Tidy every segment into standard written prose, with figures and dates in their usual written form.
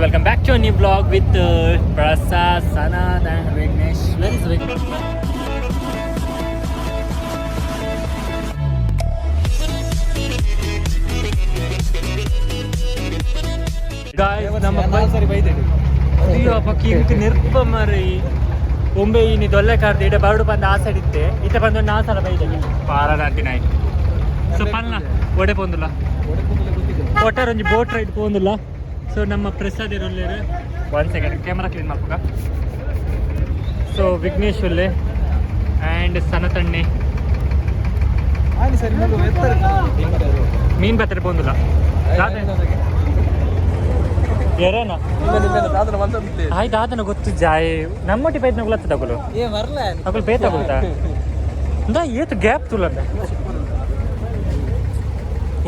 Welcome back to a new vlog with Prasad, Sanad and Vignesh. Where is Vignesh? Guys, ನಮ್ಮ ಅಯ್ಯೋ ಪಕ್ಕಿ ಇಂಕ ನಿರ್ಪ ಮರಿ ಒಮ್ಮೆ ನೀ ದೊಲ್ಲೆ ಕಾರ್ದು ಇಡ ಬರಡು ಬಂದು ಆ ಸೈಡ್ ಇತ್ತೆ ಇತ್ತ ಬಂದು ನಾ ಸಲ ಬೈದೆ ಪಾರದಾಂತಿ ನಾಯಿ ಸೊ ಪಲ್ನ ಒಡೆ ಪೋಂದುಲ್ಲ ಒಟ್ಟಾರೆ ಒಂಜಿ ಬೋಟ್ ರೈಡ್ ಪೋಂದುಲ್ಲ ಸೊ ನಮ್ಮ ಪ್ರಸಾದ್ ಇರೋಲ್ಲೇರು 1 ಸೆಕೆಂಡ್ ಕ್ಯಾಮರಾ ಕ್ಲೀನ್ ಮಾಡ್ಬೇಕ ಸೊ ವಿಘ್ನೇಶ್ ಒಲ್ಲೆ ಆ್ಯಂಡ್ ಸನತಣ್ಣೆ ಮೀನು ಬತ್ತರೆ ಪೋಂದುಲ್ಲ ಎರೇನ ಆಯ್ತು ಆತನ ಗೊತ್ತು ಜಾಯ್ ನಮ್ಮೊಟ್ಟಿ ಪೈತ್ ನಗುಲತ್ತ ತಗೊಳು ತಗೊಳು ಪೇ ತಗೊಳ್ತಾ ಇಂದ ಏತು ಗ್ಯಾಪ್ ತುಲಂದ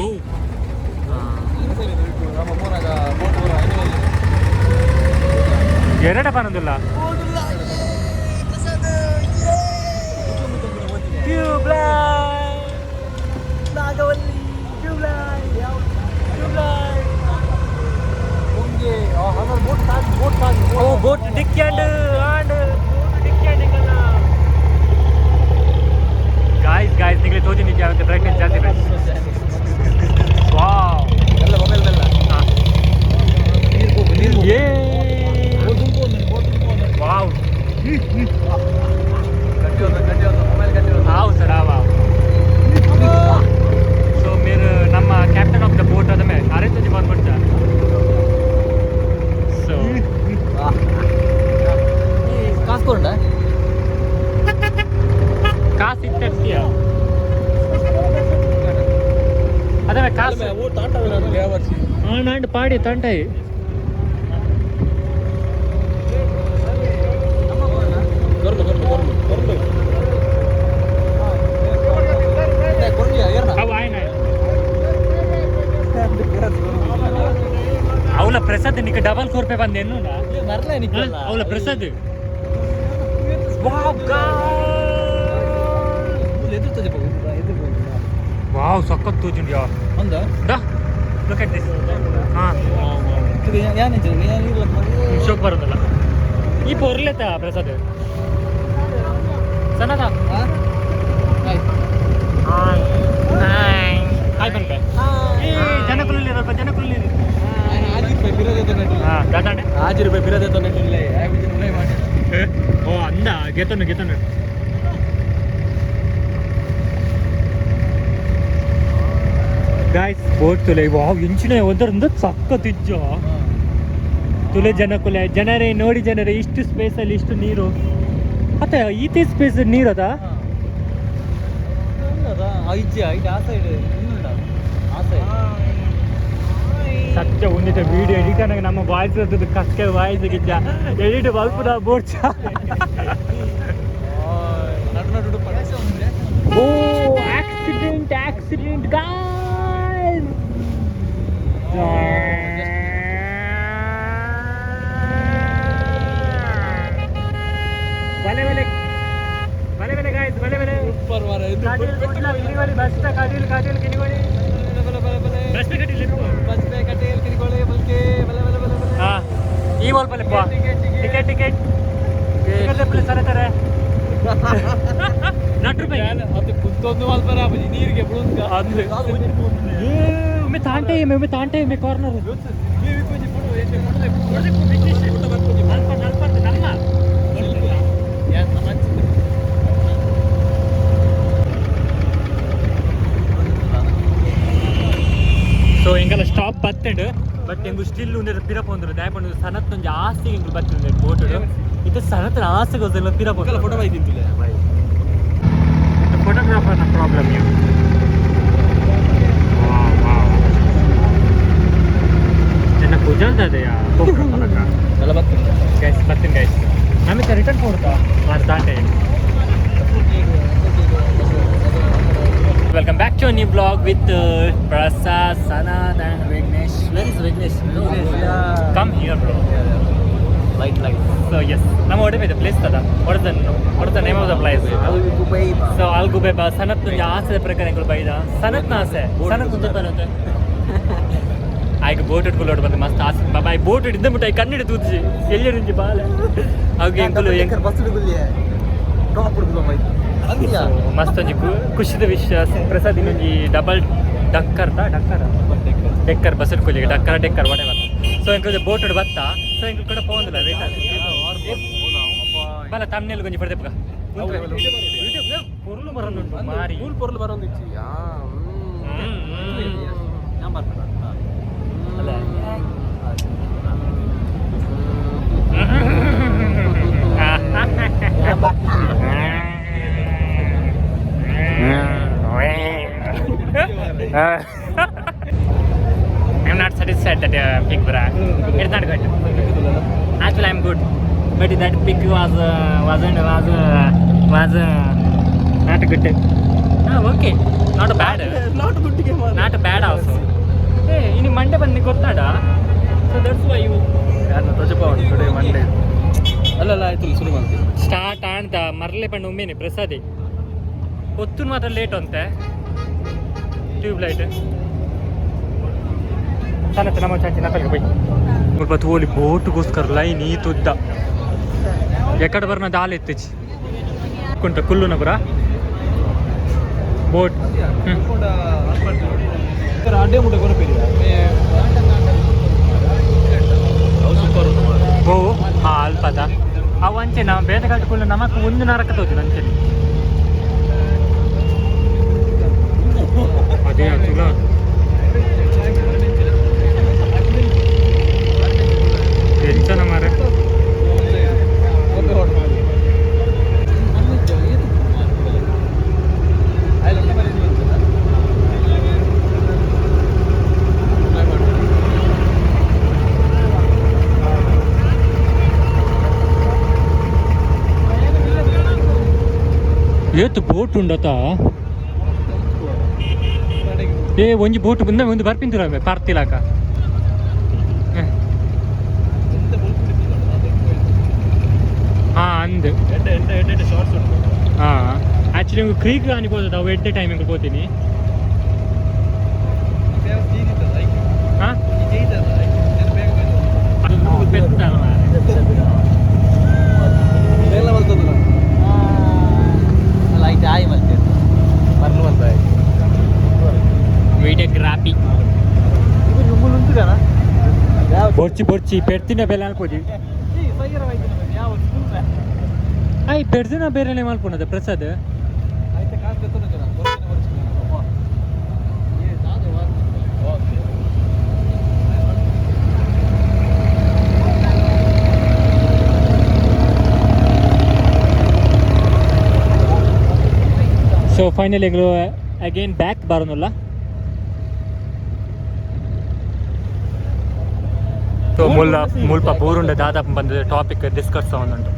ಓ ಎರಡ ಪನದಿಲ್ಲ ಬೋಟ್ ಡಿಕ್ಕಿ ಅಂಡ್ ಗಾಯ್ಸ್ ನಿಮಗೆ ತೋಜಿ ನಿಜ ಆಗುತ್ತೆ ಬ್ರೈಟ್ನೆಸ್ ಜಾಸ್ತಿ ವಾವ್ वाव आओ सर आओ सो मेरे नम्मा कैप्टन ऑफ द बोट अद में अरे तुझे बहुत बढ़ता सो कास कौन है कास इतना किया अरे मैं कास वो तांटा वाला क्या वर्षी हाँ नांड पाड़ी तांटा ही ಅವಳ ಪ್ರಸಾದ್ ನಿಕ್ಕೆ ಡಬಲ್ 4 ರೂಪಾಯಿ ಬಂದೇನು ಅವಳ ಪ್ರಸಾದ್ ವಾವ್ ಸಖತ್ ತೋಜುಂಡಿ ಯಾರ್ ಲುಕ್ ಅಟ್ ದಿಸ್ ಶೋಕ್ ಬರೋದಲ್ಲ ಈ ಪೊರ್ಲೆತ ಪ್ರಸಾದ್ ಸನದ ಹಾಯ್ ಬನ್ಕ ಜನಕುಲ್ಲಿ ಸ್ವಲ್ಪ ಜನಕುಲ್ಲಿ ₹5 ಬಿರದೆ ಓ ಅಂದ ಗೆತನು ಗಾಯ್ಸ್ ಬೋಟ್ ತುಲೆ ವಾವ್ ಇಂಚಿನ ಒಂದರಿಂದ ಸಖತ್ ಇಜ್ಜ ತುಲೆ ಜನಕುಲೆ ಜನರೇ ನೋಡಿ ಜನರೇ ಇಷ್ಟು ಸ್ಪೇಸಲ್ಲಿ ಇಷ್ಟು ನೀರು ಮತ್ತೆ ಈತೆ ಸ್ಪೇಸ್ ನೀರದ ಸತ್ಯ ಒಂದಿತ ವಿಡಿಯೋ ಎಡಿಟ್ ಆಗಿ ನಮ್ಮ ವಾಯ್ಸ್ ಅದು ಕಷ್ಟ ವಾಯ್ಸ್ ಗಿಜ್ಜ ಎಡಿಟ್ ಬಲ್ಪುದ ಬೋರ್ಚ ಓ ಆಕ್ಸಿಡೆಂಟ್ ಗಾಯ್ಸ್ ಬಲೆ ಗಾಯ್ಸ್ ಬಲೆ ಸೂಪರ್ ಮಾರ ಇದು ಕಿನಿಗೋಳಿ ಬಸ್ ಕಾಡಿಲ್ ಕಿನಿಗೋಳಿ ಬಸ್ ಕಟೀಲ್ ಕಿನಿಗೋಳಿ ಬಲ್ಕೆ ಬಲೆ ಹಾ ಈ ವಾಲ್ ಬಲೆ ಪಾ ಟಿಕೆಟ್ ಪ್ಲೇಸ್ ಅರತಾರೆ ₹4 ಅದು ಕುತ್ತೊಂದು ವಾಲ್ ಬರ ನೀರಿಗೆ ಬಿಡುಂಗ ಅಂದ್ರೆ ಒಮ್ಮೆ ತಾಂಟೆ ಒಮ್ಮೆ ಕಾರ್ನರ್ ನೀವು ಕೊಂಚ ಫೋಟೋ ಏಕೆ ನಲ್ಪ ನಮ್ಮ ಸೊ ಹಿಂಗೆಲ್ಲ ಸ್ಟಾಪ್ ಬತ್ತಂಡು ಬಟ್ ಹೆಂಗು ಸ್ಟಿಲ್ ಉಂಡೆ ಪಿರಪೊಂದ್ರು ದಾಯಪಂಡು ಸನತ್ ಒಂಜಿ ಆಸೆಗೆ ಹೆಂಗು ಬತ್ತಂಡು ಬೋಟ್ ಇದು ಸನತ್ನ ಆಸೆಗೋಸ್ಕರ ಪಿರಪೊಂದು ಫೋಟೋ ಬೈದಿಂತಿಲ್ಲ ಫೋಟೋಗ್ರಾಫರ್ನ ಪ್ರಾಬ್ಲಮ್ ನೀವು ಜನ ಕುಜಲ್ದದೆಯಾ ಎಲ್ಲ ಬತ್ತೀನಿ ಗೈಸ್ ನಮಗೆ ರಿಟರ್ನ್ ಕೊಡ್ತಾ ತಾಂಟೆ Welcome back to a new vlog with Prasad, Sanad and Vignesh. Where is Vignesh? Come here, bro. Light. So yes, ನಮ್ಮ ಒಡವೆ ಇದೆ place tada. What is the name of the place? Al-Gubaiba. So Al-Gubaiba. Sanat ನ ಆಸೆ ಪ್ರಕಾರ ಎಂಗಳು ಬೈದ. Sanat ನ ಆಸೆ. Sanat ಮುಂದೆ ಬರುತ್ತೆ. ಆಯ್ಕೆ ಬೋಟ್ ಇಟ್ಕೊಳ್ಳೋಡು ಬಂದು ಮಸ್ತ್ ಆಸೆ ಬಾಬಾ ಬೋಟ್ ಇದ್ದ ಬಿಟ್ಟು ಆಯ್ಕೆ ಕಣ್ಣಿಡು ತೂಚಿ ಎಲ್ಲಿ ರಿಂಜಿ ಬಾಲ ಹಾಗೆ ಎಂಕುಲು ಮಸ್ತ್ ಒಂಜಿ ಖುಷಿದ ವಿಷಯ ಪ್ರಸಾದ್ ಇನ್ನೊಂಜಿ ಡಬಲ್ ಡೆಕ್ಕರ್ ಬಸ್ ಇಟ್ಕೊಳ್ಳಿ ಡೆಕ್ಕರ್ ಒಡೆ ಬತ್ತ ಸೊ ಎಂಕಲ್ ಬೋಟ್ ಬತ್ತ ಸೊ ಎಂಕಲ್ ಕೂಡ ಪೋಂದಿಲ್ಲ ವೇಟ್ ಬಲ ತಮ್ನೆಲ್ ಗೊಂಜಿ ಪಡೆದೆ ಪೊರ್ಲು ಬರೋದುಂಟು ಮಾರಿ ಪೊರ್ಲು ಬರೋದು ಅಲ್ಲ I'm not satisfied that pic, bro. It's not good. Actually, I'm good, but that pic was not good. Okay, not bad. Not good game. Not bad also. Hey, in Monday ಬಂದು ಗೊತ್ತಾಡ. So that's why you. ಯಾರು ತೋಚಪಾವಣಿ today Monday. ಅಲ್ಲ ಆಯ್ತು ಶುರು ಮಾಡ್ತೀವಿ. Start ಅಂತ ಮರಲೆ ಪಂಡು ಒಮ್ಮೆನೆ ಪ್ರಸಾದಿ. ಹೊತ್ತು ಮಾತ್ರ late ಅಂತೆ. Tube light. sana nama caci napal boy mulpat woli boat goskar line ಈ ತುದ್ದ ಎಕಡೆ ಬರ್ನ ದಾಲ್ ಎತ್ತಿಚಿ ಕೊಂಟ ಕುಲ್ಲುನ ಬರ ಬೋಟ್ ಅಡ್ಡೆ ಮುಟ್ಟೆ ಕೊರಪೇರಿ ಓ ಹಾ ಅಲ್ಪದ ಅವಂಚೆ ನಾವು ಬೇದ ಕಟ್ಕೊಳ್ಳು ನಮಕ್ ಒಂದು ನರಕ ತೋಜು ನಂಚೆ ಅದೇ ಚಲೋ ಟೆನ್ಷನ್ ಮಾರೆ ಏತು ಬೋಟ್ ಉಂಡತ ಏ ಒಂಜಿ ಬೋಟ್ ಬಂದ ಒಂದು ಬರ್ಪಿಂತಿರ ಪಾರ್ತಿಲಾಕ ಅಂದ್ ಹಾಂ ಆ್ಯಕ್ಚುಲಿ ನಿಮ್ಗೆ ಕ್ರೀಕ್ ಅನ್ಕೋತದ ಅವು ಎಡ್ಡೆ ಟೈಮಿಗೆ ಹೋಗ್ತೀನಿ ಹಾಂ వీడియోగ్రఫీ బొర్చి పెడితేనే ಬೆಲೆ ಅನ್ಕೋದಿ ಅಯ್ಯ ಬೆಡ್ದಿನ ಬೇರೆನೇ ಮಾಡ್ಕೊಂಡದ Prasad so finally again back ಬರೋನಲ್ಲ ಸೊ ಮುಲ್ಪ ಬೋರುಂಡ ದಾದಾಪ ಬಂದ ಟಾಪಿಕ್ ಡಿಸ್ಕಸ್ ಅವನುಂಟು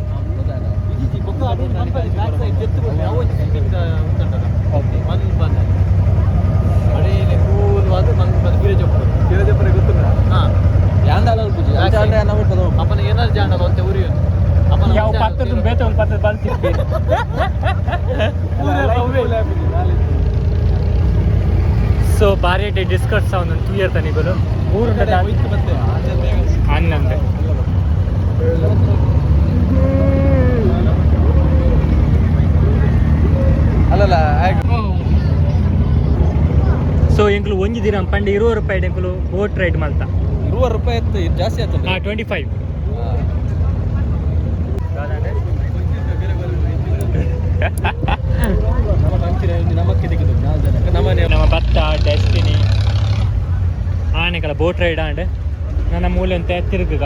ಸೊ ಬಾರಿ ಡಿಸ್ಕಸ್ ಅವನು 2 ಇಯರ್ ತನಿಗಳು ಹನ್ನೊಂದು ಅಲ್ಲಲ್ಲ ಸೊ ಎಂಕ್ಲು ಒಂಜಿ ದಿನ ಪಂಡ 20 ರೂಪಾಯಿ ಎಂಕ್ಲು ಬೋಟ್ ರೈಡ್ ಮಾಡ್ತಾ 20 ರೂಪಾಯಿ ಇತ್ತು ಜಾಸ್ತಿ ಆಯ್ತು 25 ನಮ್ಮ ಭತ್ತ ಡೆಸ್ಟಿನಿ ಆನೆಗಳ ಬೋಟ್ ರೈಡ್ ಆಂಡ್ ನನ್ನ ಮೂಲೆ ಅಂತ ತಿರುಗ